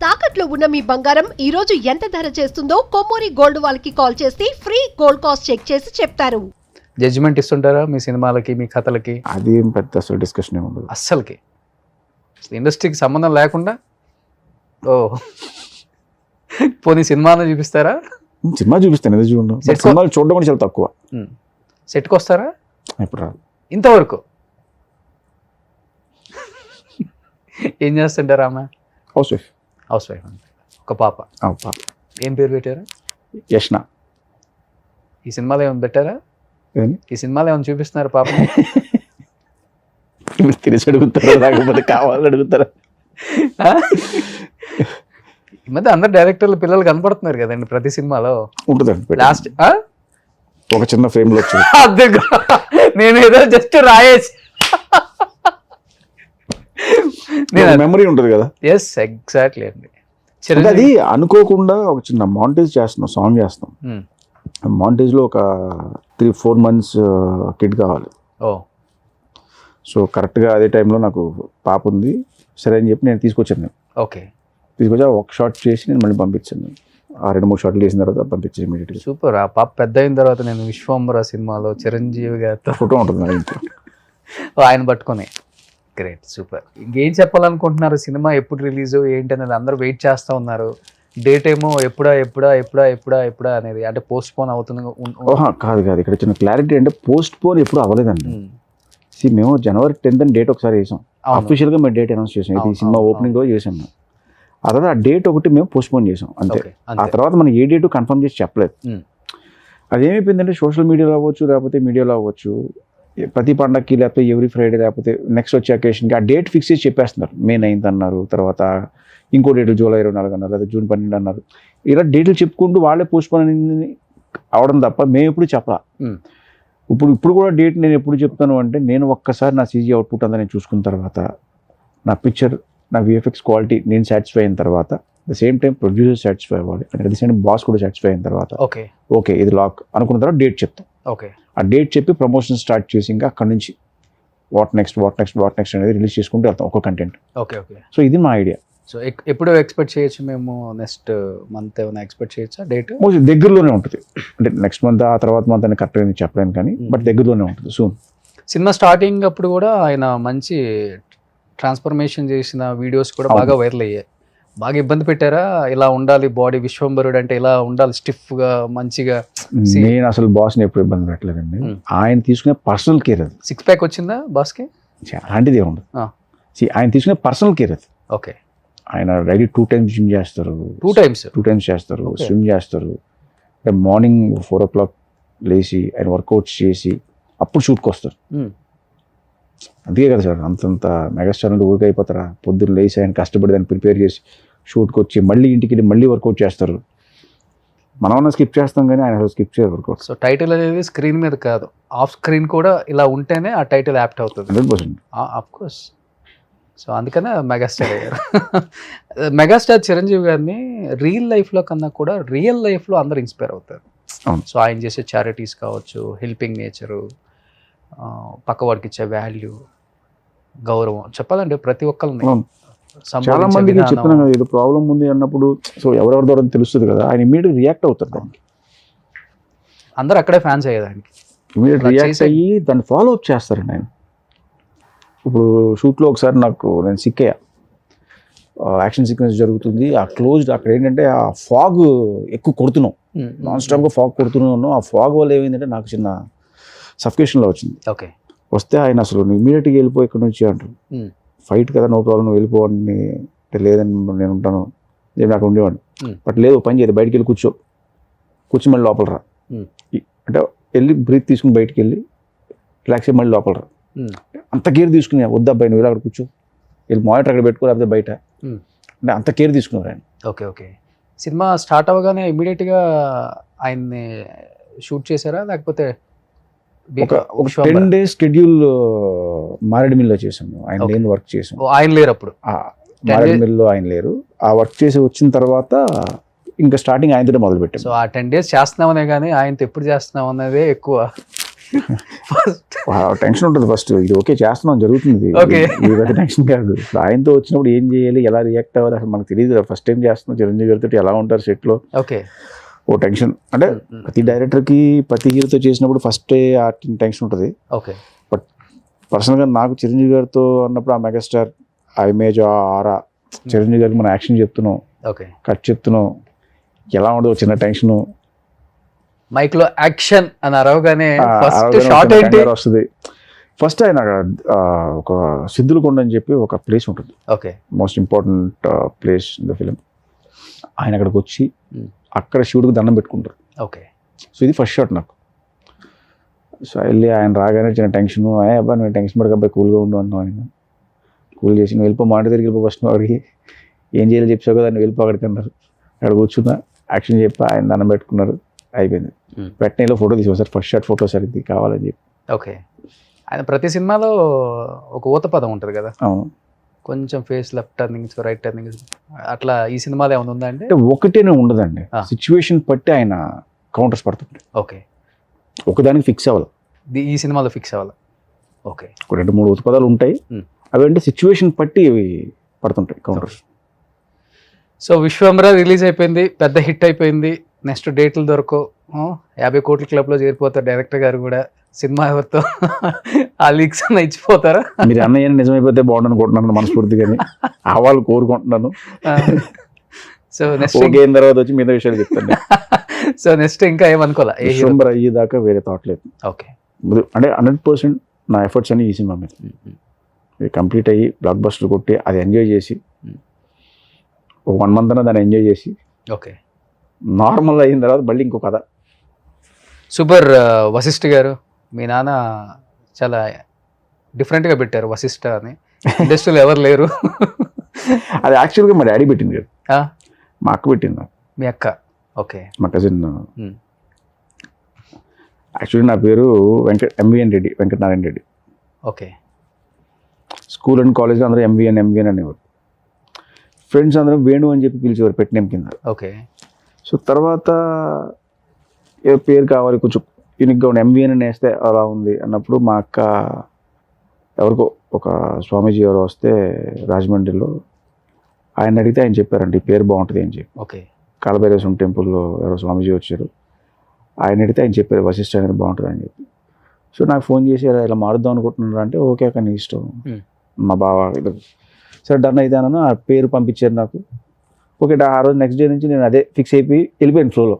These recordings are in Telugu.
తాకట్లో ఉన్న మీ బంగారం ఈ రోజు ఎంత ధర చేస్తుందో కొమ్మూరి గోల్డ్ వాళ్ళకి కాల్ చేసి ఫ్రీ గోల్డ్ కాస్ట్ చెక్ చేసి చెప్తారు. జడ్జిమెంట్ ఇస్తుంటారా మీ సినిమాలకి మీ కథలకి? అది ఏం పెద్ద అసలు డిస్కషన్ ఏమి ఉండదు. అస్సలకి ఇండస్ట్రీకి సంబంధం లేకుండా ఓ పోనీ సినిమాలో చూపిస్తారా? సినిమా చూపిస్తాను, ఎందుకు చూడండి. Set సినిమాలు చూడడం కూడా చాలా తక్కువ. సెట్కి వస్తారా? ఇప్పుడు రాదు. ఇంతవరకు ఏం చేస్తుంటారా? ఆమె హౌస్ వైఫ్. House wife. ఒక పాప. పాప ఏం పేరు పెట్టారు? యష్ణ. ఈ సినిమాలో ఏమైనా పెట్టారా? ఏమి ఈ సినిమాలో ఏమైనా చూపిస్తున్నారు పాప? తెలిసి అడుగుతారా లేకపోతే కావాలని అడుగుతారా? ఈ మధ్య అందరు డైరెక్టర్లు పిల్లలు కనపడుతున్నారు కదండి ప్రతి సినిమాలో. ఉంటుందండి. లాస్ట్ ఒక చిన్న ఫ్రేమ్ లో వచ్చింది. నేను ఏదో జస్ట్ రాయేసి మెమరీ ఉంటుంది కదా. ఎస్ ఎగ్జాక్ట్లీ అండి. అంటే అది అనుకోకుండా ఒక చిన్న మాంటేజ్ చేస్తున్నాం, సాంగ్ చేస్తాం. మాంటేజ్ లో ఒక 3-4 months కిడ్ కావాలి. ఓ సో కరెక్ట్గా అదే టైంలో నాకు పాప ఉంది. సరే అని చెప్పి నేను తీసుకొచ్చాను. ఓకే. తీసుకొచ్చా ఒక షాట్ చేసి నేను మళ్ళీ పంపించాను. 2-3 షాట్లు చేసిన తర్వాత పంపించాను ఇమీడియట్గా. సూపర్. ఆ పాప పెద్ద అయిన తర్వాత నేను విశ్వంబర సినిమాలో చిరంజీవి గారితో ఫోటో ఉంటుంది నా ఇంట్లో. ఆయన పట్టుకొని. Great, super. ఇంకేం చెప్పాలనుకుంటున్నారు? సినిమా ఎప్పుడు రిలీజ్ ఏంటి అనేది అందరూ వెయిట్ చేస్తూ ఉన్నారు. డేట్ ఏమో ఎప్పుడా ఎప్పుడా ఎప్పుడా ఎప్పుడా ఎప్పుడా అనేది, అంటే పోస్ట్ పోన్ అవుతుంది. కాదు ఇక్కడ చిన్న క్లారిటీ అంటే పోస్ట్ పోన్ ఎప్పుడు అవ్వలేదండి. మేము January 10th డేట్ ఒకసారి వేసాం. అఫీషియల్గా మేము డేట్ అనౌన్స్ చేసాం. ఇది సినిమా ఓపెనింగ్ రోజు చేసాం మేము. ఆ తర్వాత ఆ డేట్ ఒకటి మేము పోస్ట్ పోన్ చేసాం అంతే. ఆ తర్వాత మనం ఏ డేట్ కన్ఫర్మ్ చేసి చెప్పలేదు. అదేమైపోయిందంటే సోషల్ మీడియాలో అవ్వచ్చు, లేకపోతే మీడియాలో అవ్వచ్చు, ప్రతి పండగకి లేకపోతే ఎవ్రీ ఫ్రైడే లేకపోతే నెక్స్ట్ వచ్చే అకేషన్కి ఆ డేట్ ఫిక్స్ చేసి చెప్పేస్తున్నారు. May 9th అన్నారు, తర్వాత ఇంకో డేట్ July 24 అన్నారు, లేదా June 12 అన్నారు. ఇలా డేట్లు చెప్పుకుంటూ వాళ్ళే పోస్ట్ పోన్ అనేది అవడం తప్ప మేము ఎప్పుడు చెప్పాల. ఇప్పుడు కూడా డేట్ నేను ఎప్పుడు చెప్తాను అంటే, నేను ఒక్కసారి నా CG అవుట్పుట్ అంతా నేను చూసుకున్న తర్వాత, నా పిక్చర్, నా VFX క్వాలిటీ నేను సాటిస్ఫై అయిన తర్వాత, the same time producer satisfy అవ్వాలి, అంటే ద సేమ్ బాస్ కూడా సాటిస్ఫై అయిన తర్వాత ఓకే ఇది లాక్ అనుకున్న తర్వాత డేట్ చెప్తాం. ఓకే. ఆ డేట్ చెప్పి ప్రమోషన్ స్టార్ట్ చేసి ఇంకా అక్కడ నుంచి వాట్ నెక్స్ట్ అనేది రిలీజ్ చేసుకుంటూ వెళ్తాం ఒక కంటెంట్. Okay okay. సో ఇది మా ఐడియా. సో ఎప్పుడు ఎక్స్పెక్ట్ చేయొచ్చు మేము? నెక్స్ట్ మంత్ ఏమైనా ఎక్స్పెక్ట్ చేయొచ్చా డేట్? దగ్గరలోనే ఉంటుంది. అంటే నెక్స్ట్ మంత్ ఆ తర్వాత మంత్ అని కరెక్ట్గా నేను చెప్పలేను కానీ, బట్ దగ్గరలోనే ఉంటుంది సూన్. సినిమా స్టార్టింగ్ అప్పుడు కూడా ఆయన మంచి ట్రాన్స్ఫర్మేషన్ చేసిన వీడియోస్ కూడా బాగా వైరల్ అయ్యాయి. బాగా ఇబ్బంది పెట్టారా? ఇలా ఉండాలి బాడీ, విశ్వంబరుడు అంటే ఇలా ఉండాలి, స్టిఫ్గా మంచిగా. నేను అసలు బాస్ని ఎప్పుడు ఇబ్బంది పెట్టలేదండి. ఆయన తీసుకునే పర్సనల్ కేర్ అది. 6 pack వచ్చిందా బాస్కి? అలాంటిది ఏముండదు. ఆయన తీసుకునే పర్సనల్ కేర్ అది. ఓకే. ఆయన డైలీ 2 times జిమ్ చేస్తారు. 2 times చేస్తారు, స్విమ్ చేస్తారు. అంటే మార్నింగ్ 4 o'clock లేచి ఆయన వర్కౌట్స్ చేసి అప్పుడు షూట్కి వస్తారు. అందుకే కదా సార్ అంతంత మెగాస్టార్ నుండి ఊరికి అయిపోతారా? పొద్దున్న లేచి ఆయన కష్టపడి దాన్ని ప్రిపేర్ చేసి షూట్కి వచ్చి మళ్ళీ ఇంటికి వెళ్ళి మళ్ళీ వర్కౌట్ చేస్తారు. మనం స్కిప్ చేస్తాం కానీ ఆయన స్కిప్ చేయరు వర్కౌట్. సో టైటిల్ అనేది స్క్రీన్ మీద కాదు, ఆఫ్ స్క్రీన్ కూడా ఇలా ఉంటేనే ఆ టైటిల్ యాప్ట్ అవుతుంది. 100%. Of course. సో అందుకనే మెగాస్టార్ అయ్యారు. మెగాస్టార్ చిరంజీవి గారిని రియల్ లైఫ్లో కన్నా కూడా రియల్ లైఫ్లో అందరు ఇన్స్పైర్ అవుతారు. సో ఆయన చేసే చారిటీస్ కావచ్చు, హెల్పింగ్ నేచరు, పక్కవాడికి ఇచ్చే వాల్యూ, గౌరవం, చెప్పాలంటే ప్రతి ఒక్కరిని చాలా మందికి చెప్పినా కదా ఏదో ప్రాబ్లం ఉంది అన్నప్పుడు, సో ఎవరెవరి ద్వారా తెలుస్తుంది కదా, ఆయన ఇమీడియట్ రియాక్ట్ అవుతారు దానికి. అందరు అక్కడే ఫ్యాన్స్ అయ్యేదానికి ఇమీడియట్ రియాక్ట్ అయ్యి దాన్ని ఫాలో అప్ చేస్తారండి ఆయన. ఇప్పుడు షూట్లో ఒకసారి నేను సిక్ అయ్యా, యాక్షన్ సీక్వెన్స్ జరుగుతుంది, ఆ క్లోజ్డ్ అక్కడ ఏంటంటే ఆ ఫాగ్ ఎక్కువ కొడుతున్నాం, నాన్ స్టాప్గా ఫాగ్ కొడుతున్నాను. ఆ ఫాగ్ వల్ల ఏమైందంటే నాకు చిన్న సఫికేషన్లో వచ్చింది. ఓకే. వస్తే ఆయన అసలు ఇమీడియట్గా వెళ్ళిపోయి ఇక్కడ నుంచి అంటారు, ఫైట్ కదా నో ప్రాబ్లం, నువ్వు వెళ్ళిపోవాడిని. అంటే లేదని నేను ఉంటాను, నేను అక్కడ ఉండేవాడిని. బట్ లేదు, పని చేయదు, బయటికి వెళ్ళి కూర్చో మళ్ళీ లోపల రా అంటే వెళ్ళి బ్రీత్ తీసుకుని బయటికి వెళ్ళి రిలాక్స్ అయ్యి మళ్ళీ లోపల రా. అంత కేర్ తీసుకునే, వద్దు అబ్బాయి నువ్వు అక్కడ కూర్చో, వెళ్ళి మానిటర్ అక్కడ పెట్టుకో, లేకపోతే బయట, అంటే అంత కేర్ తీసుకున్నారు ఆయన. Okay okay. సినిమా స్టార్ట్ అవ్వగానే ఇమీడియట్గా ఆయన్ని షూట్ చేశారా, లేకపోతే ఒక 10 days షెడ్యూల్ మారేడుమిల్లో చేసాము. ఆయన లేని వర్క్ చేసాం. ఆయన లేరు అప్పుడు? మారేడుమిల్లో ఆయన లేరు. ఆ వర్క్ చేసి వచ్చిన తర్వాత ఇంకా స్టార్టింగ్ ఆయనతో మొదలు పెట్టాం. సో ఆ 10 days చేస్తున్నామనే కానీ ఆయనతో ఎప్పుడు చేస్తున్నాం అన్నదే ఎక్కువ. ఫస్ట్ టెన్షన్ ఉంటుంది ఫస్ట్, ఇది ఓకే చేస్తున్నాం జరుగుతుంది, Okay. ఇది పెద్ద టెన్షన్ కాదు. ఇప్పుడు ఆయనతో వచ్చినప్పుడు ఏం చేయాలి, ఎలా రియాక్ట్ అవ్వాలి అసలు మనకు తెలియదు. ఫస్ట్ టైం చేస్తున్నాం, చిరంజీవి గారితో ఎలా ఉంటారు సెట్లో, ఓకే. ఓ టెన్షన్. అంటే ప్రతి డైరెక్టర్కి ప్రతి హీరోతో చేసినప్పుడు ఫస్ట్ ఆ టెన్షన్ ఉంటుంది. ఓకే. పర్సనల్గా నాకు చిరంజీవి గారితో అన్నప్పుడు ఆ మెగాస్టార్, ఆ ఇమేజ్, ఆ ఆరా, చిరంజీవి గారికి మనం యాక్షన్ చెప్తున్నాం, ఓకే. కట్ చెప్తున్నాం, ఎలా ఉండదు చిన్న టెన్షన్ మైక్ లో యాక్షన్ అని అరవగానే ఫస్ట్ షాట్ ఏంటి వస్తుంది. ఫస్ట్ ఆయన ఒక సిద్ధులకొండ అని చెప్పి ఒక ప్లేస్ ఉంటుంది, okay. Most important place in the film. ఆయన అక్కడికి వచ్చి అక్కడ శివుడికి దండం పెట్టుకుంటారు. ఓకే. సో ఇది ఫస్ట్ షాట్ నాకు. సో వెళ్ళి ఆయన రాగానే చిన్న టెన్షన్, అబ్బా నువ్వు టెన్షన్ పడక అబ్బాయి కూల్గా ఉండు అన్నావు. ఆయన కూల్ చేసి నువ్వు వెళ్ళిపో, మాట దగ్గరికి వెళ్ళిపో, ఫస్ట్ వాడికి ఏం చేయాలో చెప్పావు కదా, నువ్వు వెళ్ళిపో అక్కడికి అన్నారు. అక్కడ కూర్చున్నా, యాక్షన్ చెప్పి ఆయన దండం పెట్టుకున్నారు, అయిపోయింది. వెంటనే ఫోటో తీసుకో sir, first shot photo sir ఇది కావాలని చెప్పి. ఓకే. ఆయన ప్రతి సినిమాలో ఒక ఊత పదం ఉంటుంది కదా, అవును. కొంచెం face left turnings right turnings, అట్లా ఈ సినిమాలో ఏమైనా ఉందా అంటే? అంటే ఒకటేనే ఉండదండి, సిచ్యువేషన్ బట్టి ఆయన కౌంటర్స్ పడుతుంటాయి. ఓకే. ఒకదానికి ఫిక్స్ అవ్వాలి, ఈ సినిమాలో ఫిక్స్ అవ్వాలి. ఓకే. ఒక 2-3 ఉత్పదాలు ఉంటాయి, అవి అంటే సిచ్యువేషన్ బట్టి అవి పడుతుంటాయి కౌంటర్స్. సో విశ్వంబర రిలీజ్ అయిపోయింది, పెద్ద హిట్ అయిపోయింది. నెక్స్ట్ డేట్లు దొరకవు, 50 కోట్ల క్లబ్లో చేరిపోతారు డైరెక్టర్ గారు కూడా. సినిమా ఎవరితో ఆ లీక్స్ అన్న ఇచ్చిపోతారా? మీరు అన్నయ్య నిజమైపోతే బాగుండు అనుకుంటున్నాను మనస్ఫూర్తిగాని, ఆ వాళ్ళు కోరుకుంటున్నాను. సో నెక్స్ట్ ఓకే అయిన తర్వాత వచ్చి మిగతా విషయాలు చెప్తాను. సో నెక్స్ట్ ఇంకా ఏమనుకోవాలా? విశ్వంబర అయ్యేదాకా వేరే థాట్ లేదు. ఓకే. అంటే 100% నా ఎఫర్ట్స్ అన్ని ఈ సినిమా మీద కంప్లీట్ అయ్యి బ్లాక్ బస్టర్ కొట్టి అది ఎంజాయ్ చేసి ఒక 1 month అన్న దాన్ని ఎంజాయ్ చేసి ఓకే నార్మల్ అయిన తర్వాత మళ్ళీ ఇంకో కథ. సూపర్. వశిష్ఠ గారు, మీ నాన్న చాలా డిఫరెంట్గా పెట్టారు వశిష్ఠ అని, ఇండస్ట్రీలో ఎవరు లేరు. అది యాక్చువల్గా మా డాడీ పెట్టింది కదా, మా అక్క పెట్టింది నాకు. మీ అక్క? ఓకే. మా కజిన్. యాక్చువల్లీ నా పేరు MVN Reddy, Venkatanarayana Reddy. Okay. School and కాలేజ్లో అందరూ ఎంవిఎన్ అనేవారు. ఫ్రెండ్స్ అందరూ వేణు అని చెప్పి పిలిచేవారు పెట్టిన కింద. ఓకే. సో తర్వాత ఏ పేరు కావాలి కొంచెం యూనిక్గా ఉండి ఎంవిఎన్ అని వేస్తే అలా ఉంది అన్నప్పుడు మా అక్క ఎవరికో ఒక స్వామీజీ ఎవరో వస్తే రాజమండ్రిలో, ఆయన అడిగితే ఆయన చెప్పారండి ఈ పేరు బాగుంటుంది అని చెప్పి. ఓకే. కాళభైరవ టెంపుల్లో ఎవరో స్వామీజీ వచ్చారు, ఆయన అడిగితే ఆయన చెప్పారు వశిష్ఠ అనేది బాగుంటుంది అని చెప్పి. సో నాకు ఫోన్ చేసి ఇలా మారుద్దాం అనుకుంటున్నారు అంటే, ఓకే అక్క నీ ఇష్టం, మా బావ సరే డన్ అయితే అన్నాను. ఆ పేరు పంపించారు నాకు. ఓకే, ఆ రోజు నెక్స్ట్ డే నుంచి నేను అదే ఫిక్స్ అయిపోయి వెళ్ళిపోయాను ఫ్లోలో.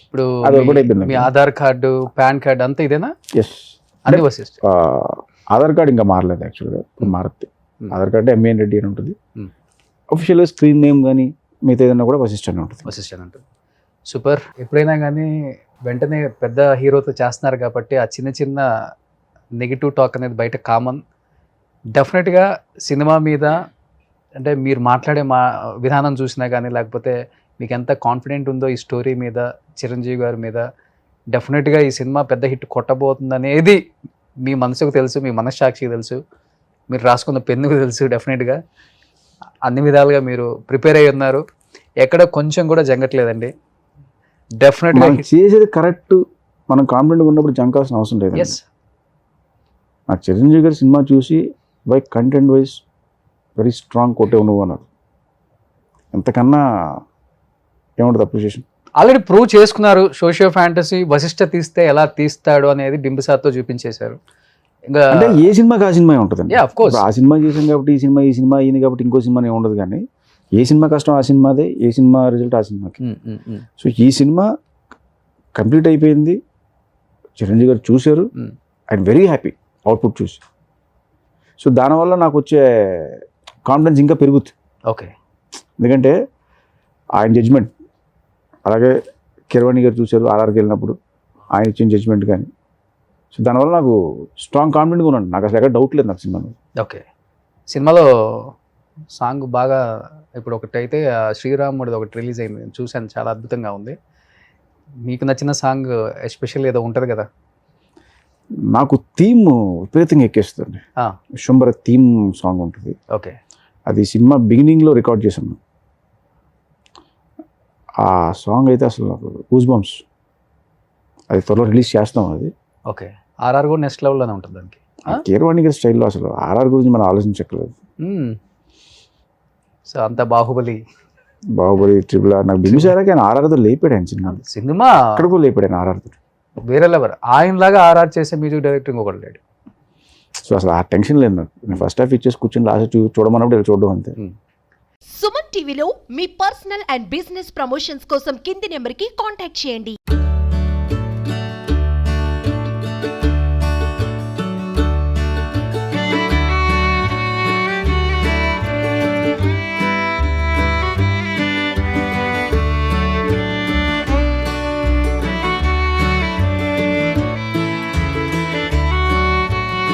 ఇప్పుడు అది ఒకటి అయిపోయింది. మీ ఆధార్ కార్డు, పాన్ కార్డు అంతా ఇదేనా? ఎస్. అన్ని వశిష్ఠ. ఆధార్ కార్డు ఇంకా మారలేదు యాక్చువల్గా, మారుతుంది. ఆధార్ కార్డు ఎంవిఎన్ రెడ్డి అని ఉంటుంది. అఫీషియల్గా స్క్రీన్ నేమ్ కానీ మిగతా ఏదైనా కూడా వశిష్ఠ అని ఉంటుంది. వశిష్ఠ అని ఉంటుంది. సూపర్. ఎప్పుడైనా కానీ వెంటనే పెద్ద హీరోతో చేస్తున్నారు కాబట్టి ఆ చిన్న చిన్న నెగిటివ్ టాక్ అనేది బయట కామన్. డెఫినెట్గా సినిమా మీద అంటే మీరు మాట్లాడే విధానం చూసినా కానీ, లేకపోతే మీకు ఎంత కాన్ఫిడెంట్ ఉందో ఈ స్టోరీ మీద, చిరంజీవి గారి మీద, డెఫినెట్గా ఈ సినిమా పెద్ద హిట్ కొట్టబోతుంది అనేది మీ మనసుకు తెలుసు, మీ మనస్సాక్షికి తెలుసు, మీరు రాసుకున్న పెన్నుకు తెలుసు. డెఫినెట్గా అన్ని విధాలుగా మీరు ప్రిపేర్ అయ్యి ఉన్నారు, ఎక్కడ కొంచెం కూడా జంగట్లేదండి. డెఫినెట్గా చేసేది కరెక్ట్, మనం కాన్ఫిడెంట్గా ఉన్నప్పుడు జంకాల్సిన అవసరం లేదు. ఎస్. నాకు చిరంజీవి గారి సినిమా చూసి by content wise very strong కొట్టే నువ్వు అన్నారు. ఎంతకన్నా ఏముంటుంది అప్రిషియేషన్. ఆల్రెడీ ప్రూవ్ చేసుకున్నారు. సోషియో ఫ్యాంటసీ వశిష్ఠ తీస్తే ఎలా తీస్తాడు అనేది బింబిసార్తో చూపించేశారు. ఇంకా అంటే ఏ సినిమాకి ఆ సినిమా ఉంటుందండి. ఆఫ్ కోర్స్ ఆ సినిమా చేసాం కాబట్టి ఈ సినిమా అయింది కాబట్టి ఇంకో సినిమా ఉండదు. కానీ ఏ సినిమా కష్టం ఆ సినిమాదే, ఏ సినిమా రిజల్ట్ ఆ సినిమాకి. సో ఈ సినిమా కంప్లీట్ అయిపోయింది, చిరంజీవి గారు చూశారు, ఐఎమ్ వెరీ హ్యాపీ అవుట్పుట్ చూసి. సో దానివల్ల నాకు వచ్చే కాన్ఫిడెన్స్ ఇంకా పెరుగుతుంది. ఓకే. ఎందుకంటే ఆయన జడ్జ్మెంట్, అలాగే కిరవాణి గారు చూశారు ఆర్ఆర్కి వెళ్ళినప్పుడు ఆయన ఇచ్చిన జడ్జ్మెంట్ కానీ. సో దానివల్ల నాకు స్ట్రాంగ్ కాన్ఫిడెంట్గా ఉన్నాను, నాకు అసలు ఎక్కడ డౌట్ లేదు నాకు సినిమా మీద. ఓకే. సినిమాలో సాంగ్ బాగా ఇప్పుడు ఒకటైతే శ్రీరాముడిది ఒకటి రిలీజ్ అయింది, నేను చూశాను, చాలా అద్భుతంగా ఉంది. మీకు నచ్చిన సాంగ్ ఎస్పెషల్ ఏదో ఉంటుంది కదా? నాకు థీమ్ విపరీతంగా ఎక్కేస్తుంది. విశ్వంబర థీమ్ సాంగ్ ఉంటుంది. ఓకే. అది సినిమా బిగినింగ్లో రికార్డ్ చేశాను. ఆ సాంగ్ అయితే అసలు నాకు గూస్ బంప్స్. అది త్వరలో రిలీజ్ చేస్తాం. అది ఓకే. ఆర్ఆర్ కూడా నెక్స్ట్ లెవెల్లోనే ఉంటుంది దానికి. కీరవాణి స్టైల్లో అసలు ఆర్ఆర్ గురించి మనం ఆలోచించక్కర్లేదు. సో అంత బాహుబలి ట్రిపుల్ ఆర్ నాకు బింబిసారాకి ఆయన ఆర్ఆర్తో లేపాడు ఆయన సినిమా అక్కడికో లేపాడు ఆయన ఆర్ఆర్తో. వేరే లెవెల్. ఆయనలాగా ఆర్ఆర్ చేసే మ్యూజిక్ డైరెక్టర్ ఇంకొకటి లేడు. సో అసలు ఆ టెన్షన్ లేదు నాకు. నేను ఫస్ట్ హాఫ్ ఇచ్చేసి కూర్చొని లాస్ట్ చూడమన్నప్పుడు ఇలా చూడడం అంతే. సుమన్ టీవీలో మీ పర్సనల్ అండ్ బిజినెస్ ప్రమోషన్స్ కోసం కింది నెంబర్కి కాంటాక్ట్ చేయండి.